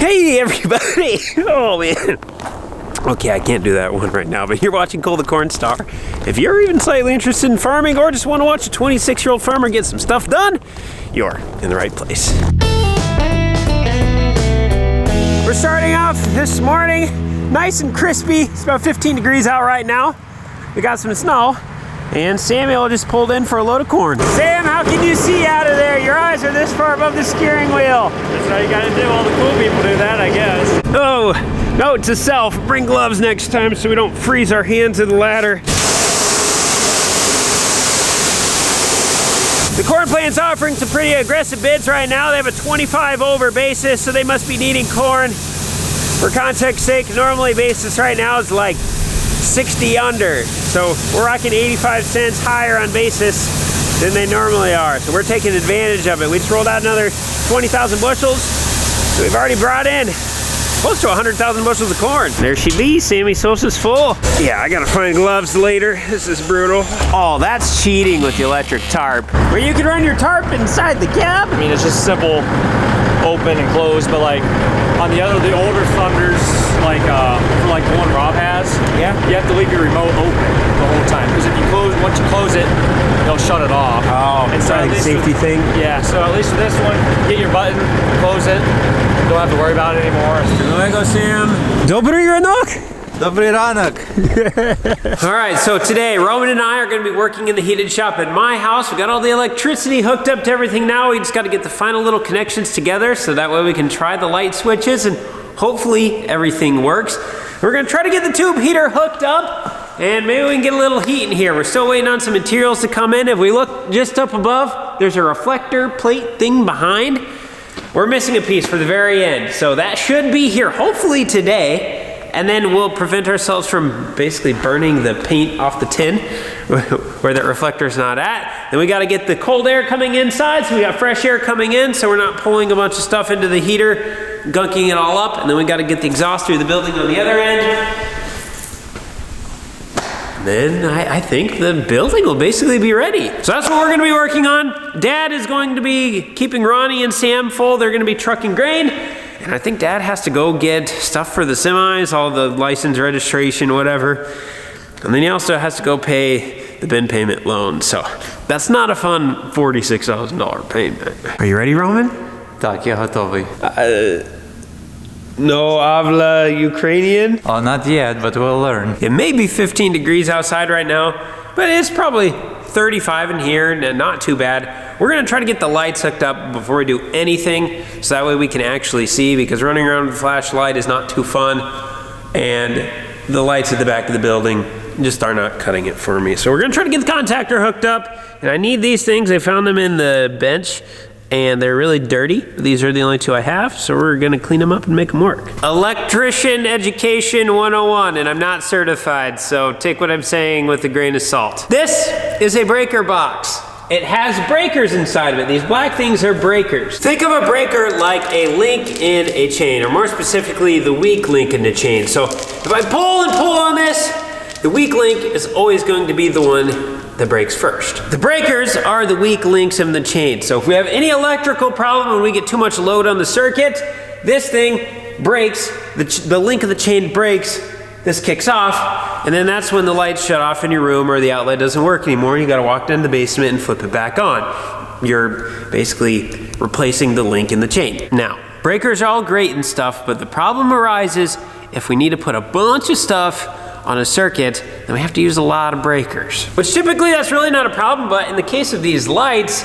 Hey everybody! Oh man. Okay, I can't do that one right now, but you're watching Cole the Cornstar. If you're even slightly interested in farming or just want to watch a 26-year-old farmer get some stuff done, you're in the right place. We're starting off this morning nice and crispy. It's about 15 degrees out right now. We got some snow, and Samuel just pulled in for a load of corn. Sam, how can you see out of there? Your eyes are this far above the steering wheel. That's how you gotta do. All the cool people do that, I guess. Oh, note to self, bring gloves next time so we don't freeze our hands in the ladder. The corn plant's offering some pretty aggressive bids right now. They have a 25 over basis, so they must be needing corn. For context sake, normally basis right now is like 60 under. So we're rocking 85 cents higher on basis than they normally are. So we're taking advantage of it. We just rolled out another 20,000 bushels. So we've already brought in close to 100,000 bushels of corn. There she be, Sammy Sosa's full. Yeah, I gotta find gloves later. This is brutal. Oh, that's cheating with the electric tarp. Where you can run your tarp inside the cab? I mean, it's just simple open and close, but like on the older Thunders, like for like the one Rob has, yeah, you have to leave your remote open the whole time, because if you once you close it, they'll shut it off. Oh, and so like a safety thing? Yeah, so at least with this one, get your button, close it, don't have to worry about it anymore. Go, Sam. Dobry ranok. Dobry ranek. All right, so today Roman and I are going to be working in the heated shop at my house. We got all the electricity hooked up to everything now. We just got to get the final little connections together so that way we can try the light switches and hopefully everything works. We're going to try to get the tube heater hooked up and maybe we can get a little heat in here. We're still waiting on some materials to come in. If we look just up above, there's a reflector plate thing behind. We're missing a piece for the very end, so that should be here hopefully today. And then we'll prevent ourselves from basically burning the paint off the tin where that reflector's not at. Then we got to get the cold air coming inside, so we got fresh air coming in, so we're not pulling a bunch of stuff into the heater, gunking it all up. And then we got to get the exhaust through the building on the other end. Then I think the building will basically be ready. So that's what we're going to be working on. Dad is going to be keeping Ronnie and Sam full. They're going to be trucking grain. And I think Dad has to go get stuff for the semis, all the license, registration, whatever. And then he also has to go pay the bin payment loan. So that's not a fun $46,000 payment. Are you ready, Roman? Tak, ja gotowy. No habla Ukrainian? Oh, not yet, but we'll learn. It may be 15 degrees outside right now, but it's probably 35 in here, and not too bad. We're gonna try to get the lights hooked up before we do anything, so that way we can actually see, because running around with a flashlight is not too fun, and the lights at the back of the building just are not cutting it for me. So we're gonna try to get the contactor hooked up, and I need these things. I found them in the bench, and they're really dirty. These are the only two I have, so we're gonna clean them up and make them work. Electrician Education 101, and I'm not certified, so take what I'm saying with a grain of salt. This is a breaker box. It has breakers inside of it. These black things are breakers. Think of a breaker like a link in a chain, or more specifically, the weak link in the chain. So if I pull and pull on this, the weak link is always going to be the one that breaks first. The breakers are the weak links in the chain. So if we have any electrical problem and we get too much load on the circuit, this thing breaks, the link of the chain breaks, this kicks off, and then that's when the lights shut off in your room or the outlet doesn't work anymore. You gotta walk down to the basement and flip it back on. You're basically replacing the link in the chain. Now, breakers are all great and stuff, but the problem arises if we need to put a bunch of stuff on a circuit, then we have to use a lot of breakers. Which typically that's really not a problem, but in the case of these lights,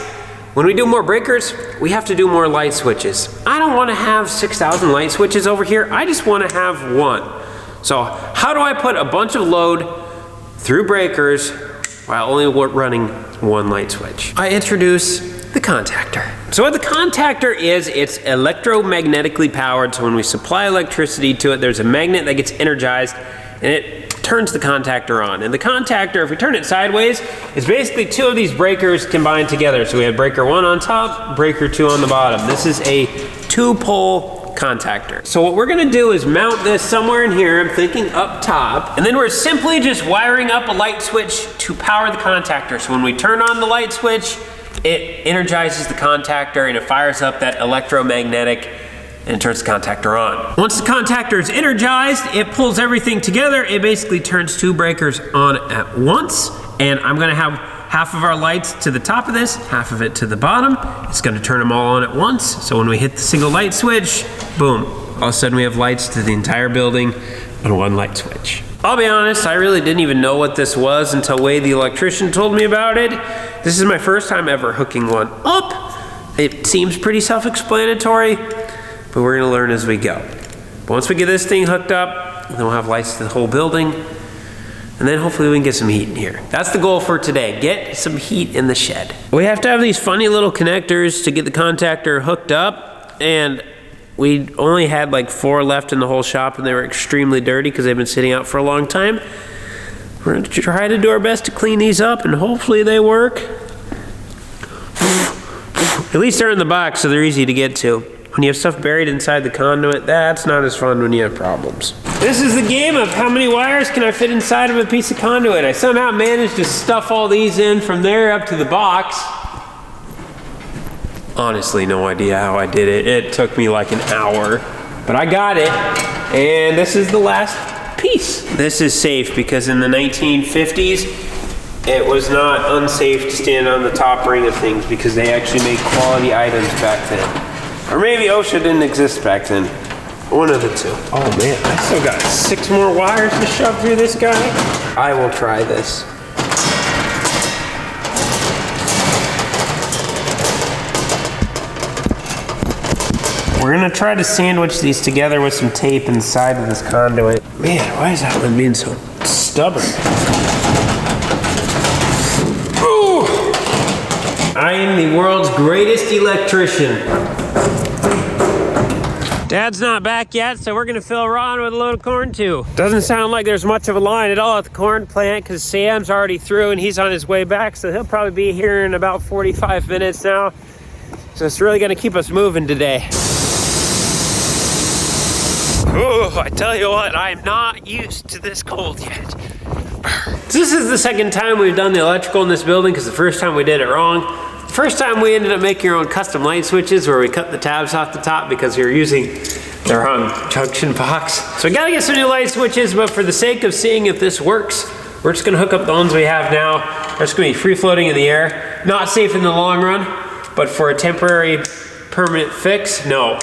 when we do more breakers, we have to do more light switches. I don't wanna have 6,000 light switches over here, I just wanna have one. So how do I put a bunch of load through breakers while only running one light switch? I introduce the contactor. So what the contactor is, it's electromagnetically powered, so when we supply electricity to it, there's a magnet that gets energized and it turns the contactor on. And the contactor, if we turn it sideways, is basically two of these breakers combined together. So we have breaker 1 on top, breaker 2 on the bottom. This is a 2-pole contactor. So what we're gonna do is mount this somewhere in here, I'm thinking up top, and then we're simply just wiring up a light switch to power the contactor. So when we turn on the light switch, it energizes the contactor and it fires up that electromagnetic and it turns the contactor on. Once the contactor is energized, it pulls everything together. It basically turns 2 breakers on at once. And I'm gonna have half of our lights to the top of this, half of it to the bottom. It's gonna turn them all on at once. So when we hit the single light switch, boom. All of a sudden we have lights to the entire building on 1 light switch. I'll be honest, I really didn't even know what this was until Wade the electrician told me about it. This is my first time ever hooking one up. It seems pretty self-explanatory, but we're gonna learn as we go. But once we get this thing hooked up, then we'll have lights to the whole building, and then hopefully we can get some heat in here. That's the goal for today, get some heat in the shed. We have to have these funny little connectors to get the contactor hooked up, and we only had like 4 left in the whole shop, and they were extremely dirty because they've been sitting out for a long time. We're gonna try to do our best to clean these up, and hopefully they work. At least they're in the box, so they're easy to get to. When you have stuff buried inside the conduit, that's not as fun when you have problems. This is the game of how many wires can I fit inside of a piece of conduit. I somehow managed to stuff all these in from there up to the box. Honestly, no idea how I did it. It took me like an hour, but I got it. And this is the last piece. This is safe because in the 1950s, it was not unsafe to stand on the top ring of things because they actually made quality items back then. Or maybe OSHA didn't exist back then. One of the 2. Oh man, I still got 6 more wires to shove through this guy. I will try this. We're gonna try to sandwich these together with some tape inside of this conduit. Man, why is that one being so stubborn? Ooh! I am the world's greatest electrician. Dad's not back yet, so we're gonna fill Ron with a load of corn too. Doesn't sound like there's much of a line at all at the corn plant because Sam's already through and he's on his way back, so he'll probably be here in about 45 minutes now. So it's really gonna keep us moving today. Oh, I tell you what, I'm not used to this cold yet. This is the second time we've done the electrical in this building because the first time we did it wrong. The first time we ended up making our own custom light switches where we cut the tabs off the top because we were using the wrong junction box. So we gotta get some new light switches, but for the sake of seeing if this works, we're just gonna hook up the ones we have now. They're just gonna be free floating in the air. Not safe in the long run, but for a temporary permanent fix, no,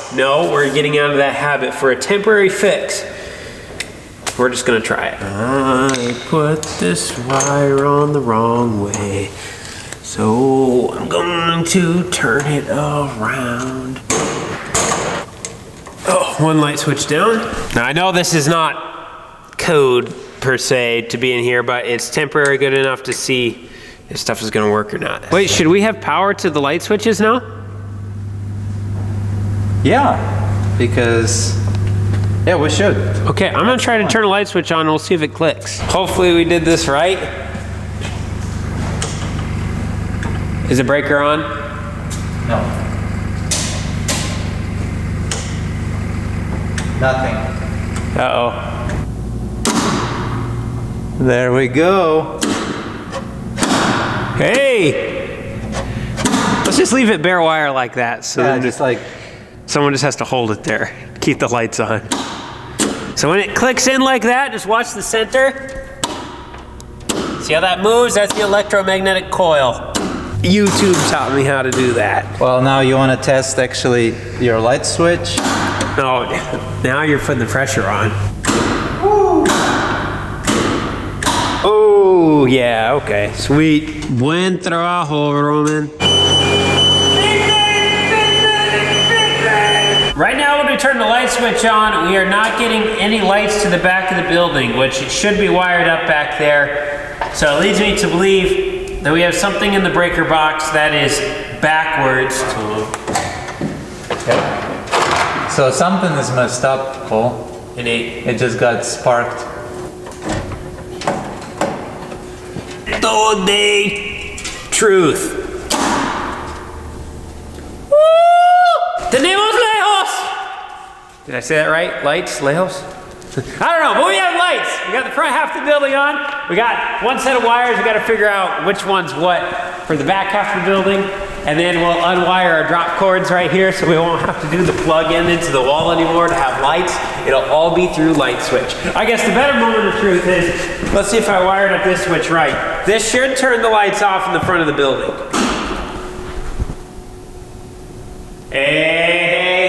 we're getting out of that habit. For a temporary fix, we're just gonna try it. I put this wire on the wrong way, so I'm going to turn it around. Oh, 1 light switch down. Now I know this is not code per se to be in here, but it's temporary good enough to see if stuff is gonna work or not. Wait, should we have power to the light switches now? Yeah, because, yeah, we should. Okay, I'm gonna try to turn a light switch on and we'll see if it clicks. Hopefully we did this right. Is the breaker on? No. Nothing. Uh-oh. There we go. Hey! Let's just leave it bare wire like that. So Yeah, then just like, someone just has to hold it there. Keep the lights on. So when it clicks in like that, just watch the center. See how that moves? That's the electromagnetic coil. YouTube taught me how to do that. well, now you want to test actually your light switch. No, now you're putting the pressure on. Oh, yeah, okay, sweet. Buen trabajo, Roman. Right now when we turn the light switch on, we are not getting any lights to the back of the building, which it should be wired up back there. So it leads me to believe that we have something in the breaker box that is backwards. So something is messed up, Cole. It just got sparked. Today, truth. Tenemos lejos. Did I say that right? Lights, lejos? I don't know, but we have lights. We got the front half of the building on. We got one set of wires. We got to figure out which one's what for the back half of the building. and then we'll unwire our drop cords right here so we won't have to do the plug in into the wall anymore to have lights. It'll all be through light switch. I guess the better moment of truth is, let's see if I wired up this switch right. This should turn the lights off in the front of the building. Hey, hey,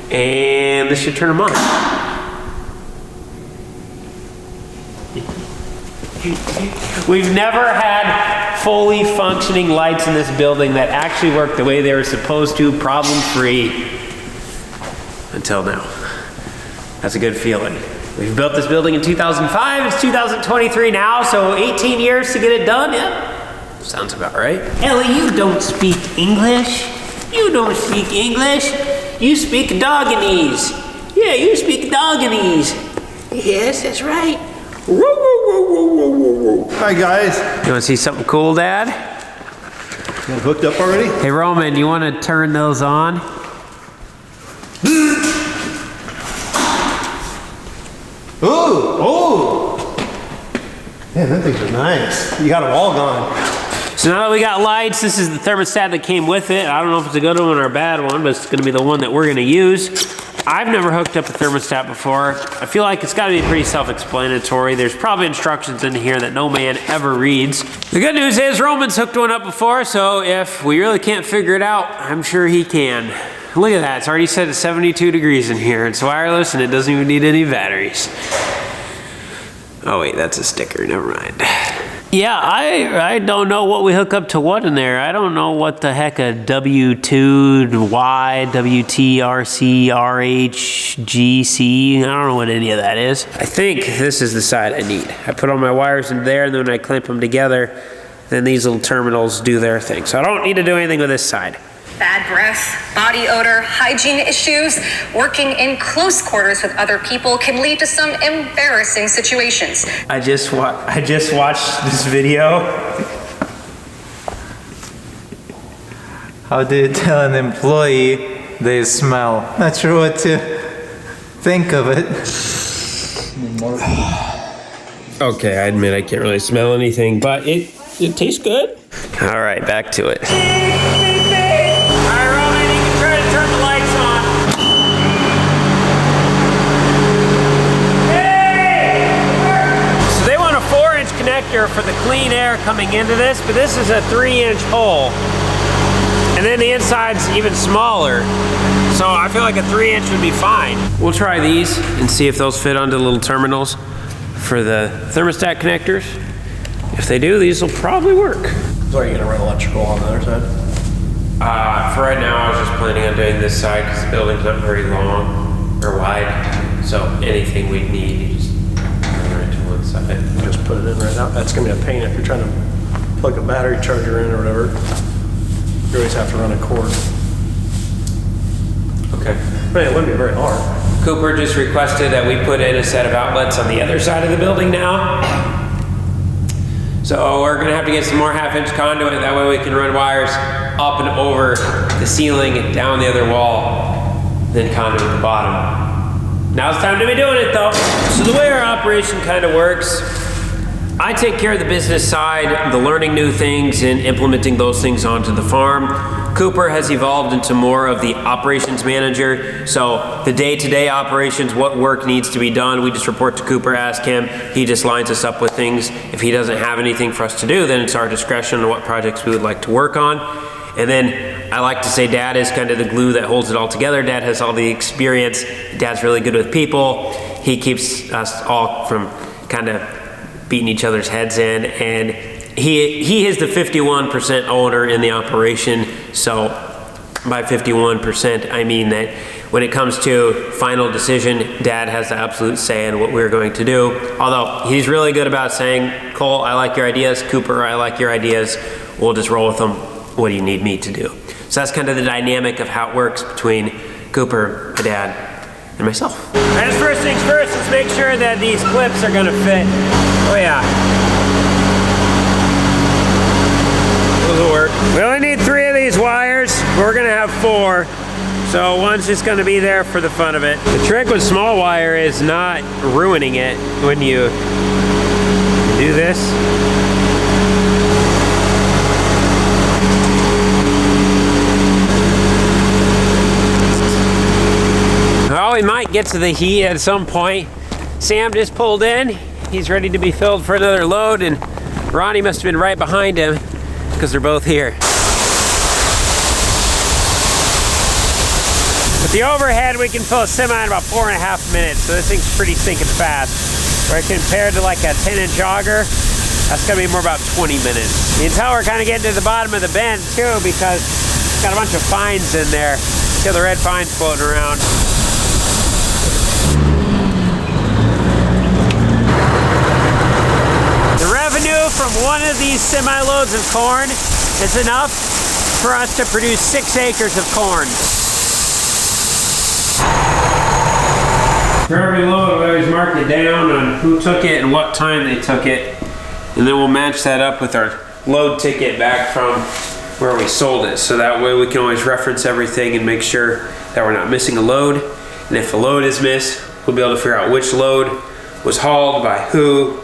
hey. And this should turn them on. We've never had fully functioning lights in this building that actually work the way they were supposed to, problem-free, until now. That's a good feeling. We've built this building in 2005, it's 2023 now, so 18 years to get it done, yeah. Sounds about right. Ellie, you don't speak English. You don't speak English. You speak Dogganese. Yeah, you speak Dogganese. Yes, that's right. Woo, woo, woo, woo, woo, woo, woo. Hi guys. You want to see something cool, Dad? You hooked up already? Hey, Roman, you want to turn those on? Ooh! Man, that things are nice. You got them all gone. So now that we got lights, this is the thermostat that came with it. I don't know if it's a good one or a bad one, but it's going to be the one that we're going to use. I've never hooked up a thermostat before. I feel like it's got to be pretty self-explanatory. There's probably instructions in here that no man ever reads. The good news is Roman's hooked one up before, so if we really can't figure it out, I'm sure he can. Look at that, it's already set at 72 degrees in here. It's wireless and it doesn't even need any batteries. Oh wait, that's a sticker, never mind. Yeah, I don't know what we hook up to what in there. I don't know what the heck a W2, Y, WT, RC, RH, GC, I don't know what any of that is. I think this is the side I need. I put all my wires in there and then when I clamp them together, then these little terminals do their thing. So I don't need to do anything with this side. Bad breath, body odor, hygiene issues, working in close quarters with other people can lead to some embarrassing situations. I just watched this video. How do you tell an employee they smell? Not sure what to think of it. Okay, I admit I can't really smell anything, but it tastes good. All right, back to it. For the clean air coming into this, but this is a 3-inch hole. And then the inside's even smaller. So I feel like a 3-inch would be fine. We'll try these and see if those fit onto the little terminals for the thermostat connectors. If they do, these will probably work. So are you gonna run electrical on the other side? For right now, I was just planning on doing this side because the building's not very long or wide. So anything we'd need, you just run it to one side. Just put it in right now. That's gonna be a pain if you're trying to plug a battery charger in or whatever. You always have to run a cord. Okay. But it wouldn't be very hard. Cooper just requested that we put in a set of outlets on the other side of the building now. So we're gonna have to get some more 1/2-inch conduit, that way we can run wires up and over the ceiling and down the other wall, then conduit at the bottom. Now it's time to be doing it though. So the way our operation kind of works, I take care of the business side, the learning new things and implementing those things onto the farm. Cooper has evolved into more of the operations manager. So the day-to-day operations, what work needs to be done, we just report to Cooper, ask him. He just lines us up with things. If he doesn't have anything for us to do, then it's our discretion on what projects we would like to work on. And then I like to say Dad is kind of the glue that holds it all together. Dad has all the experience. Dad's really good with people. He keeps us all from kind of beating each other's heads in, and he is the 51% owner in the operation. So by 51%, I mean that when it comes to final decision, Dad has the absolute say in what we're going to do. Although he's really good about saying, Cole, I like your ideas. Cooper, I like your ideas. We'll just roll with them. What do you need me to do? So that's kind of the dynamic of how it works between Cooper, my dad, and myself. As first things first, let's make sure that these clips are gonna fit. Oh yeah. Those will work. We only need 3 of these wires. We're gonna have 4. So one's just gonna be there for the fun of it. The trick with small wire is not ruining it when you do this. Well, we might get to the heat at some point. Sam just pulled in. He's ready to be filled for another load, and Ronnie must have been right behind him because they're both here. With the overhead, we can fill a semi in about 4.5 minutes, so this thing's pretty stinking fast. Where compared to like a 10-inch auger, that's gonna be more about 20 minutes. You can tell we're kind of getting to the bottom of the bend too, because it's got a bunch of fines in there. See the red fines floating around. The revenue from one of these semi-loads of corn is enough for us to produce 6 acres of corn. For every load, we always mark it down on who took it and what time they took it. And then we'll match that up with our load ticket back from where we sold it. So that way we can always reference everything and make sure that we're not missing a load. And if a load is missed, we'll be able to figure out which load was hauled by who.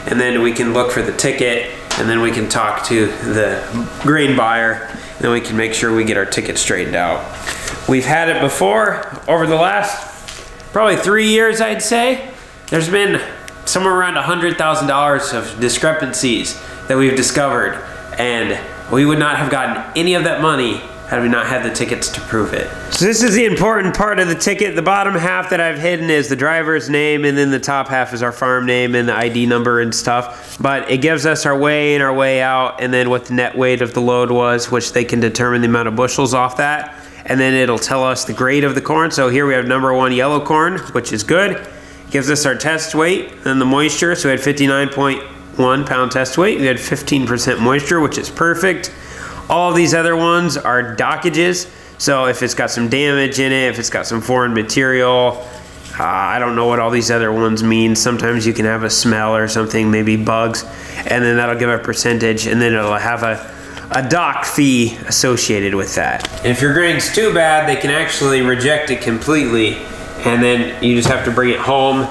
And then we can look for the ticket, and then we can talk to the grain buyer, and then we can make sure we get our ticket straightened out. We've had it before. Over the last probably 3 years, I'd say, there's been somewhere around $100,000 of discrepancies that we've discovered, and we would not have gotten any of that money had we not had the tickets to prove it. So this is the important part of the ticket. The bottom half that I've hidden is the driver's name, and then the top half is our farm name and the ID number and stuff. But it gives us our weigh in, our weigh out, and then what the net weight of the load was, which they can determine the amount of bushels off that. And then it'll tell us the grade of the corn. So here we have number 1 yellow corn, which is good. It gives us our test weight and the moisture. So we had 59.1 pound test weight. We had 15% moisture, which is perfect. All of these other ones are dockages. So if it's got some damage in it, if it's got some foreign material, I don't know what all these other ones mean. Sometimes you can have a smell or something, maybe bugs, and then that'll give a percentage, and then it'll have a dock fee associated with that. And if your grain's too bad, they can actually reject it completely, and then you just have to bring it home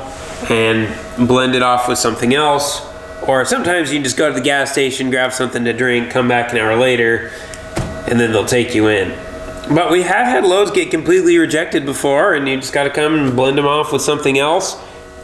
and blend it off with something else. Or sometimes you can just go to the gas station, grab something to drink, come back an hour later, and then they'll take you in. But we have had loads get completely rejected before, and you just gotta come and blend them off with something else.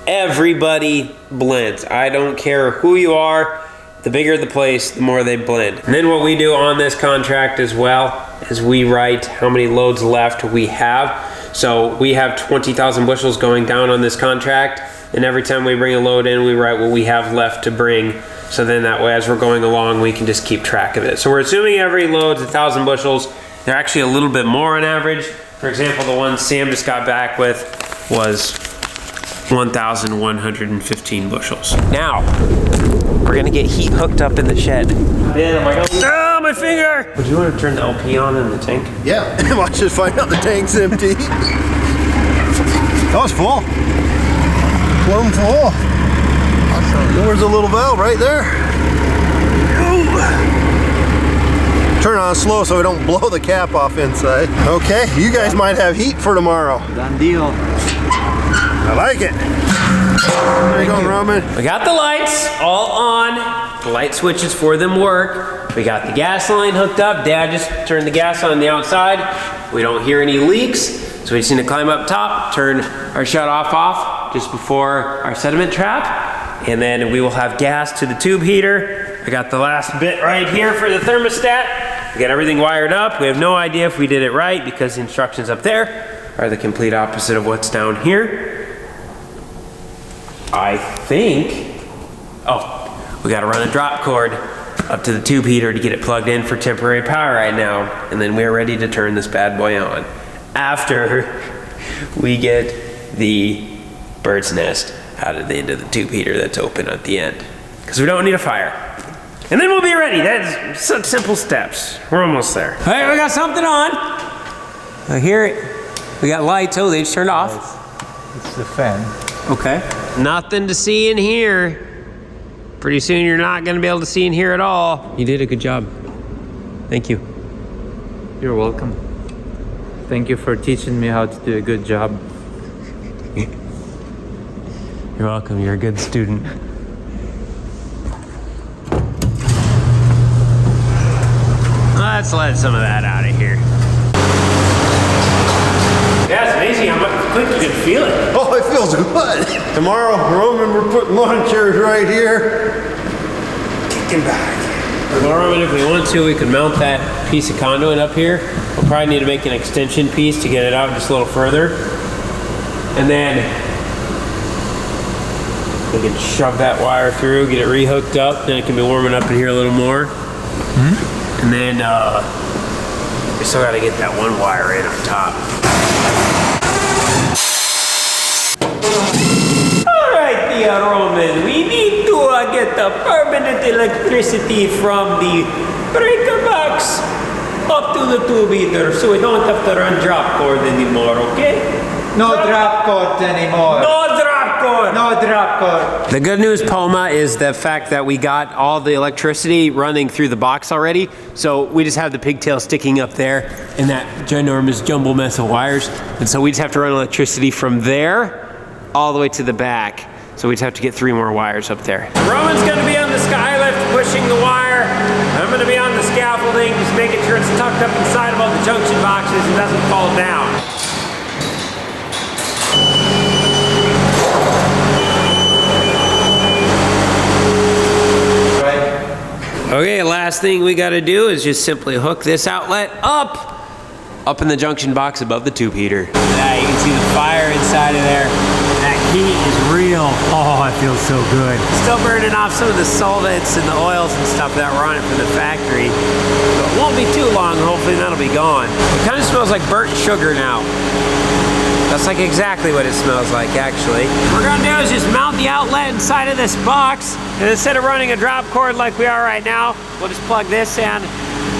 Everybody blends. I don't care who you are. The bigger the place, the more they blend. And then what we do on this contract as well is we write how many loads left we have. So we have 20,000 bushels going down on this contract, and every time we bring a load in, we write what we have left to bring. So then that way, as we're going along, we can just keep track of it. So we're assuming every load's 1,000 bushels. They're actually a little bit more on average. For example, the one Sam just got back with was 1,115 bushels. Now, we're gonna get heat hooked up in the shed. Man, am I gonna... Oh, my finger! Would you want to turn the LP on in the tank? Yeah, watch us find out the tank's empty. That was full. Plumb full. Awesome. There's a little valve right there. Ooh. Turn on slow so we don't blow the cap off inside. Okay, you guys might have heat for tomorrow. Done deal. I like it. There you go, Roman. We got the lights all on. The light switches for them work. We got the gas line hooked up. Dad just turned the gas on the outside. We don't hear any leaks, so we just need to climb up top, turn our shut off just before our sediment trap, and then we will have gas to the tube heater. I got the last bit right here for the thermostat. We got everything wired up. We have no idea if we did it right because the instructions up there are the complete opposite of what's down here. I think, oh, we gotta run a drop cord up to the tube heater to get it plugged in for temporary power right now, and then we're ready to turn this bad boy on after we get the bird's nest out of the end of the tube heater that's open at the end, because we don't need a fire. And then we'll be ready. That's such simple steps. We're almost there. All right, we got something on. I hear it. We got lights. Oh, they just turned off. It's the fan. Okay. Nothing to see in here. Pretty soon you're not gonna be able to see in here at all. You did a good job. Thank you. You're welcome. Thank you for teaching me how to do a good job. You're welcome. You're a good student. Let's let some of that out of here. Yeah, it's amazing how much quick you can feel it. Oh, it feels good. Tomorrow, Roman, we're putting lawn chairs right here. Kicking back. Tomorrow, if we want to, we could mount that piece of conduit up here. We'll probably need to make an extension piece to get it out just a little further. And then we can shove that wire through, get it rehooked up, then it can be warming up in here a little more. And then we still got to get that one wire in up top. All right, dear Roman, we need to get the permanent electricity from the breaker box up to the 2-meter, so we don't have to run drop cord anymore, okay? No drop cord anymore. No drop cord! No drop cord. The good news, Palma, is the fact that we got all the electricity running through the box already. So we just have the pigtail sticking up there in that ginormous jumble mess of wires. And so we just have to run electricity from there all the way to the back. So we just have to get 3 more wires up there. Roman's gonna be on the skylift pushing the wire. I'm gonna be on the scaffolding, just making sure it's tucked up inside of all the junction boxes and doesn't fall down. Okay, last thing we gotta do is just simply hook this outlet up in the junction box above the tube heater. Yeah, you can see the fire inside of there. That heat is real. Oh, it feels so good. Still burning off some of the solvents and the oils and stuff that were on it from the factory. So it won't be too long, hopefully that'll be gone. It kind of smells like burnt sugar now. That's like exactly what it smells like, actually. What we're gonna do is just mount the outlet inside of this box, and instead of running a drop cord like we are right now, we'll just plug this in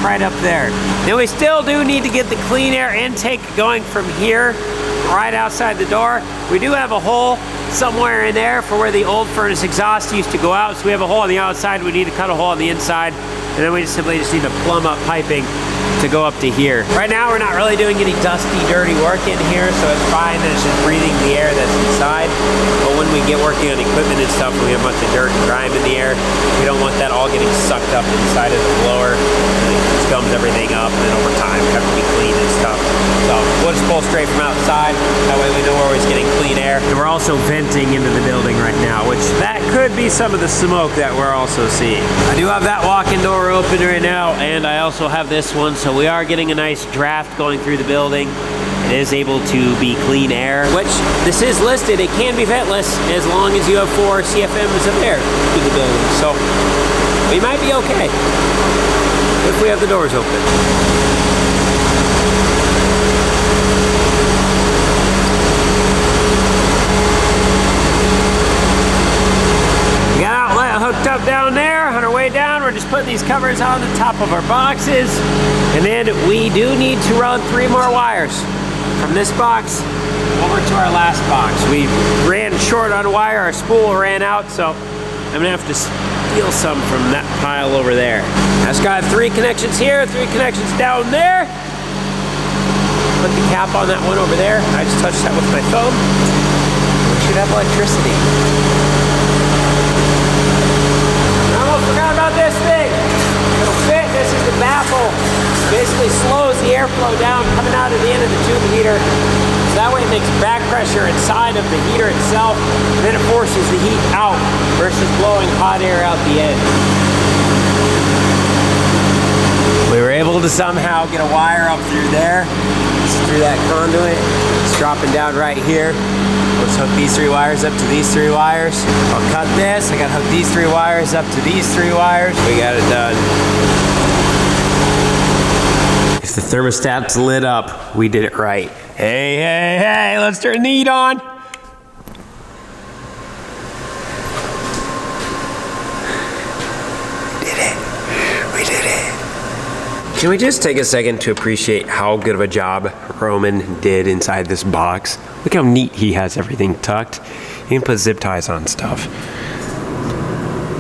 right up there. Now we still do need to get the clean air intake going from here, right outside the door. We do have a hole somewhere in there for where the old furnace exhaust used to go out, so we have a hole on the outside, we need to cut a hole on the inside, and then we just simply need to plumb up piping to go up to here. Right now we're not really doing any dusty, dirty work in here, so it's fine that it's just breathing the air that's inside. But when we get working on equipment and stuff, we have a bunch of dirt and grime in the air. We don't want that all getting sucked up inside of the blower. It scums everything up, and then over time have to be cleaned and stuff. So we'll just pull straight from outside. That way we know we're always getting clean air. And we're also venting into the building right now, which that could be some of the smoke that we're also seeing. I do have that walk-in door open right now, and I also have this one, so we are getting a nice draft going through the building. It is able to be clean air, which this is listed. It can be ventless as long as you have 4 CFMs of air through the building. So we might be okay if we have the doors open. We got outlet hooked up down there. On our way down, we're just putting these covers on the top of our boxes. And then we do need to run 3 more wires from this box over to our last box. We ran short on wire, our spool ran out, so I'm gonna have to steal some from that pile over there. I just got 3 connections here, 3 connections down there. Put the cap on that one over there. I just touched that with my thumb. We should have electricity. I almost forgot about this thing. It'll fit. This is the baffle. Basically slows the airflow down coming out of the end of the tube heater. So that way it makes back pressure inside of the heater itself, and then it forces the heat out versus blowing hot air out the end. We were able to somehow get a wire up through there. It's through that conduit. It's dropping down right here. Let's hook these 3 wires up to these 3 wires. I'll cut this. I gotta hook these 3 wires up to these 3 wires. We got it done. If the thermostat's lit up, we did it right. Hey, hey, hey, let's turn the heat on. We did it. Can we just take a second to appreciate how good of a job Roman did inside this box? Look how neat he has everything tucked. He can put zip ties on stuff.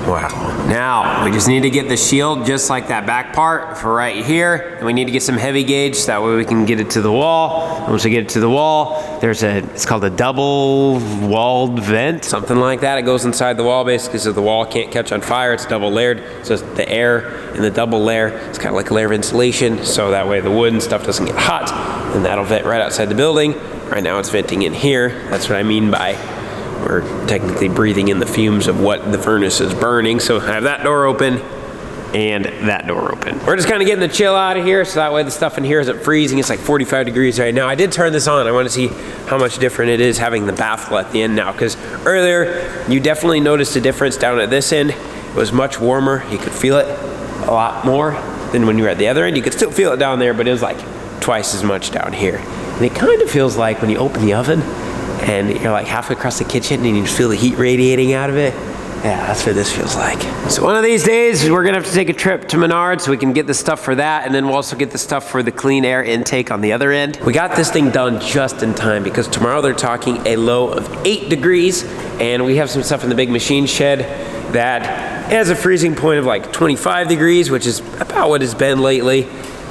Wow. Now, we just need to get the shield just like that back part for right here. And we need to get some heavy gauge so that way we can get it to the wall. And once we get it to the wall, it's called a double walled vent, something like that. It goes inside the wall basically so the wall can't catch on fire. It's double layered. So the air in the double layer, it's kind of like a layer of insulation. So that way the wood and stuff doesn't get hot. And that'll vent right outside the building. Right now it's venting in here. That's what I mean by we're technically breathing in the fumes of what the furnace is burning. So I have that door open and that door open. We're just kind of getting the chill out of here so that way the stuff in here isn't freezing. It's like 45 degrees right now. I did turn this on. I want to see how much different it is having the baffle at the end now, because earlier you definitely noticed a difference down at this end. It was much warmer. You could feel it a lot more than when you were at the other end. You could still feel it down there, but it was like twice as much down here. And it kind of feels like when you open the oven and you're like halfway across the kitchen and you just feel the heat radiating out of it. Yeah, that's what this feels like. So one of these days, we're gonna have to take a trip to Menards so we can get the stuff for that, and then we'll also get the stuff for the clean air intake on the other end. We got this thing done just in time because tomorrow they're talking a low of 8 degrees, and we have some stuff in the big machine shed that has a freezing point of like 25 degrees, which is about what it's been lately.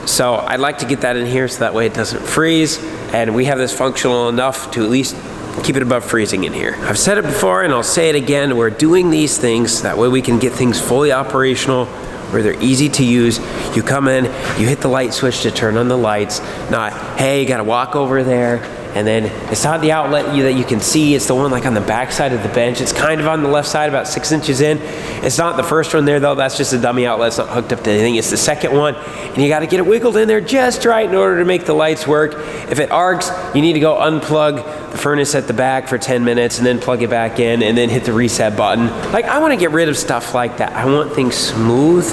So I'd like to get that in here so that way it doesn't freeze, and we have this functional enough to at least keep it above freezing in here. I've said it before and I'll say it again, we're doing these things that way we can get things fully operational, where they're easy to use. You come in, you hit the light switch to turn on the lights, not, hey, you gotta walk over there, and then it's not the outlet that you can see, it's the one like on the back side of the bench. It's kind of on the left side, about 6 inches in. It's not the first one there though, that's just a dummy outlet, it's not hooked up to anything. It's the second one, and you gotta get it wiggled in there just right in order to make the lights work. If it arcs, you need to go unplug the furnace at the back for 10 minutes and then plug it back in and then hit the reset button. Like, I wanna get rid of stuff like that. I want things smooth,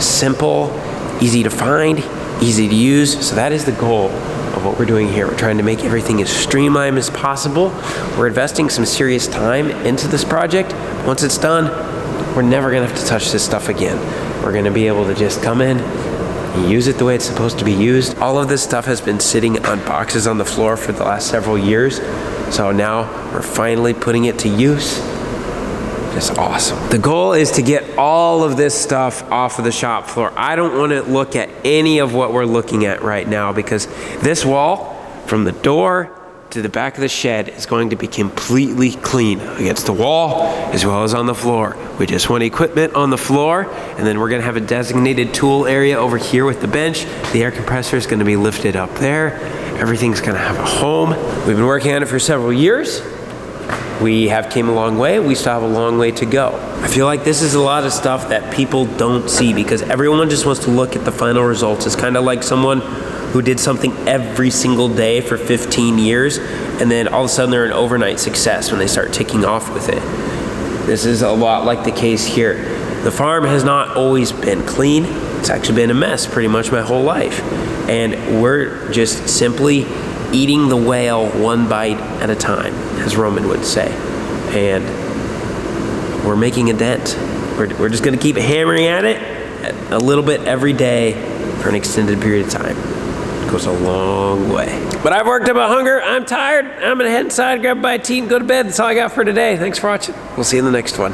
simple, easy to find, easy to use. So that is the goal of what we're doing here. We're trying to make everything as streamlined as possible. We're investing some serious time into this project. Once it's done, we're never gonna have to touch this stuff again. We're gonna be able to just come in, use it the way it's supposed to be used. All of this stuff has been sitting on boxes on the floor for the last several years. So now we're finally putting it to use. It's awesome. The goal is to get all of this stuff off of the shop floor. I don't want to look at any of what we're looking at right now because this wall from the door to the back of the shed is going to be completely clean against the wall as well as on the floor. We just want equipment on the floor, and then we're gonna have a designated tool area over here with the bench. The air compressor is gonna be lifted up there. Everything's gonna have a home. We've been working on it for several years. We have came a long way. We still have a long way to go. I feel like this is a lot of stuff that people don't see because everyone just wants to look at the final results. It's kind of like someone who did something every single day for 15 years, and then all of a sudden they're an overnight success when they start ticking off with it. This is a lot like the case here. The farm has not always been clean. It's actually been a mess pretty much my whole life. And we're just simply eating the whale one bite at a time, as Roman would say. And we're making a dent. We're just gonna keep hammering at it a little bit every day for an extended period of time. It goes a long way. But I've worked up a hunger, I'm tired, I'm gonna head inside, grab a bite to eat, and go to bed. That's all I got for today. Thanks for watching. We'll see you in the next one.